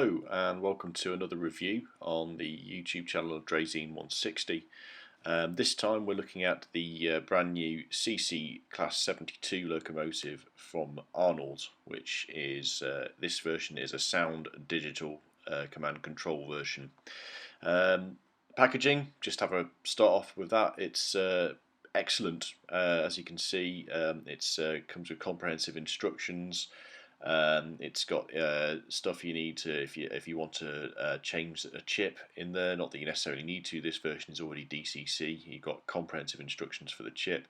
Hello and welcome to another review on the YouTube channel of Drazine160. This time we're looking at the brand new CC72000 locomotive from Arnold, which is this version is a sound digital command control version. Packaging, just have a start off with that. It's excellent, as you can see. It comes with comprehensive instructions. It's got stuff you need to if you want to change a chip in there. Not that you necessarily need to. This version is already DCC. You've got comprehensive instructions for the chip.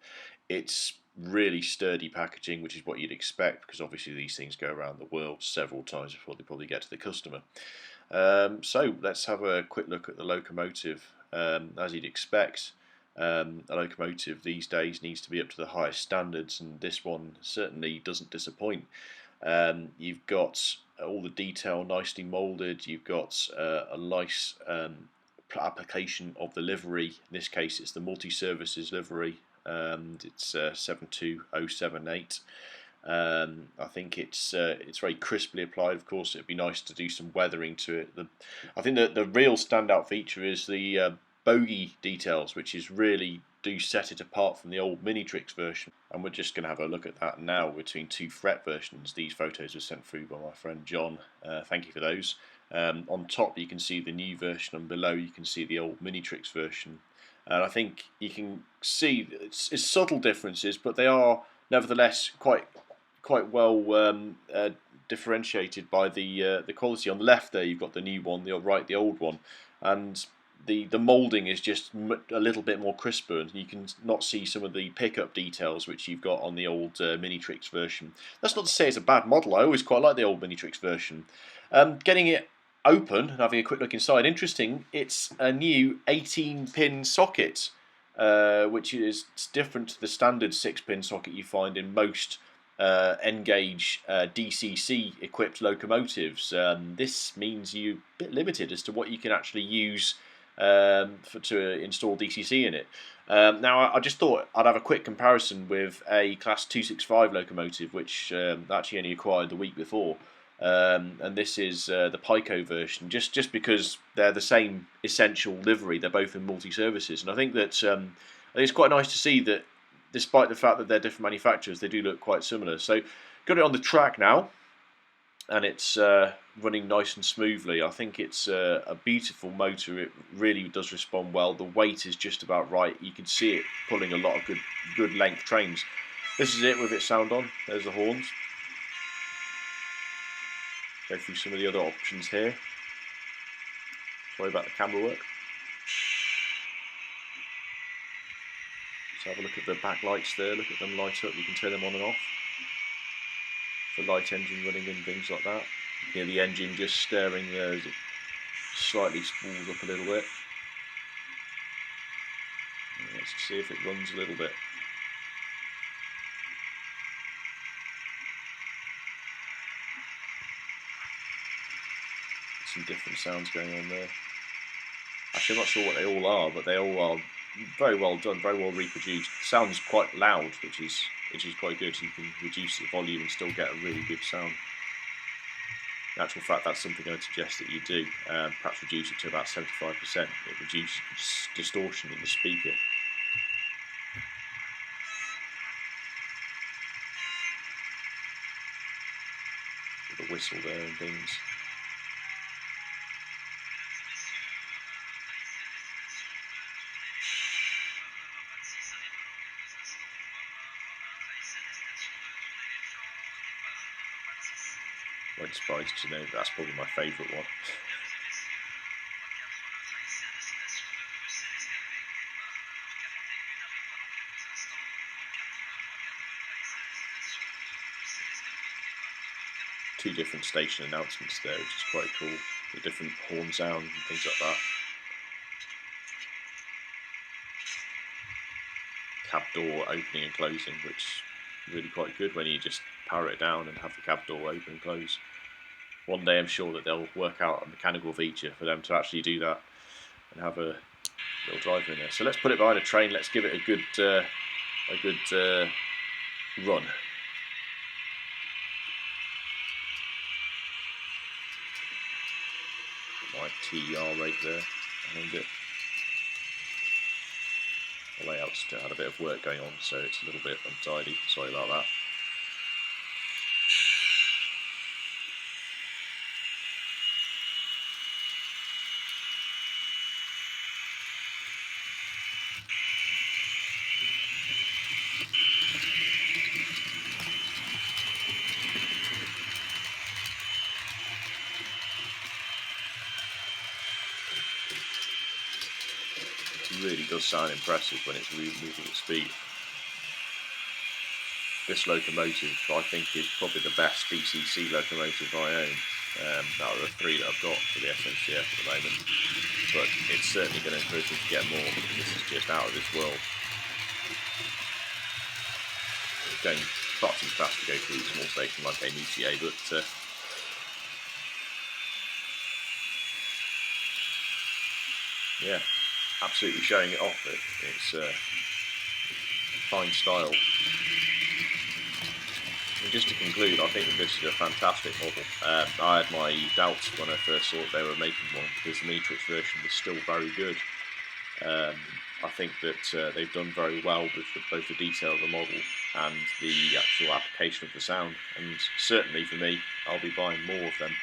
It's really sturdy packaging, which is what you'd expect, because obviously these things go around the world several times before they probably get to the customer. So let's have a quick look at the locomotive. As you'd expect, a locomotive these days needs to be up to the highest standards, and this one certainly doesn't disappoint. You've got all the detail nicely moulded. You've got a nice application of the livery. In this case, it's the multi-services livery. It's 72078. I think it's very crisply applied. Of course, it'd be nice to do some weathering to it. I think that the real standout feature is the bogie details, which is really do set it apart from the old Minitrix version, and we're just going to have a look at that now between two fret versions. These photos were sent through by my friend John. Thank you for those. On top you can see the new version, and below you can see the old Minitrix version. And I think you can see it's subtle differences, but they are nevertheless quite well differentiated by the quality. On the left there you've got the new one, the right the old one, and the moulding is just a little bit more crisper, and you can not see some of the pickup details which you've got on the old Minitrix version. That's not to say it's a bad model. I always quite like the old Minitrix version. Getting it open and having a quick look inside, interesting, it's a new 18-pin socket, which is different to the standard 6-pin socket you find in most N-gauge DCC equipped locomotives. This means you're a bit limited as to what you can actually use to install DCC in it. Now I just thought I'd have a quick comparison with a Class 265 locomotive, which actually only acquired the week before, and this is the Pico version, just because they're the same essential livery. They're both in multi-services, and I think that I think it's quite nice to see that despite the fact that they're different manufacturers, they do look quite similar. So got it on the track now, and it's running nice and smoothly. I think it's a beautiful motor. It really does respond well. The weight is just about right. You can see it pulling a lot of good length trains. This is it with its sound on. There's the horns. Go through some of the other options here. Sorry about the camera work. Let's have a look at the backlights there. Look at them light up. You can turn them on and off. The light engine running and things like that. You hear the engine just stirring there as it slightly spools up a little bit. Let's see if it runs a little bit. Some different sounds going on there. Actually, I'm not sure what they all are, but they all are very well done, very well reproduced. Sounds quite loud, which is quite good. You can reduce the volume and still get a really good sound. In actual fact, that's something I would suggest that you do. Perhaps reduce it to about 75%. It reduces distortion in the speaker. With a whistle there and things. I'm surprised to know that's probably my favourite one. Two different station announcements there, which is quite cool. The different horn sound and things like that. Cab door opening and closing, which is really quite good when you just power it down and have the cab door open and close. One day I'm sure that they'll work out a mechanical feature for them to actually do that and have a little driver in there. So let's put it behind a train. Let's give it a good run. my TER rate there behind it. The layout's had a bit of work going on, so it's a little bit untidy. Sorry about that. It really does sound impressive when it's moving at speed. This locomotive, I think, is probably the best DCC locomotive I own out of the 3 that I've got for the SNCF at the moment. But it's certainly going to encourage me to get more, because this is just out of this world. It's going far too fast to go through a small station like a MUTA, but yeah, absolutely showing it off. It's fine style. And just to conclude, I think that this is a fantastic model. I had my doubts when I first saw they were making one, because the Minitrix version was still very good. I think that they've done very well with both the detail of the model and the actual application of the sound, and certainly for me, I'll be buying more of them.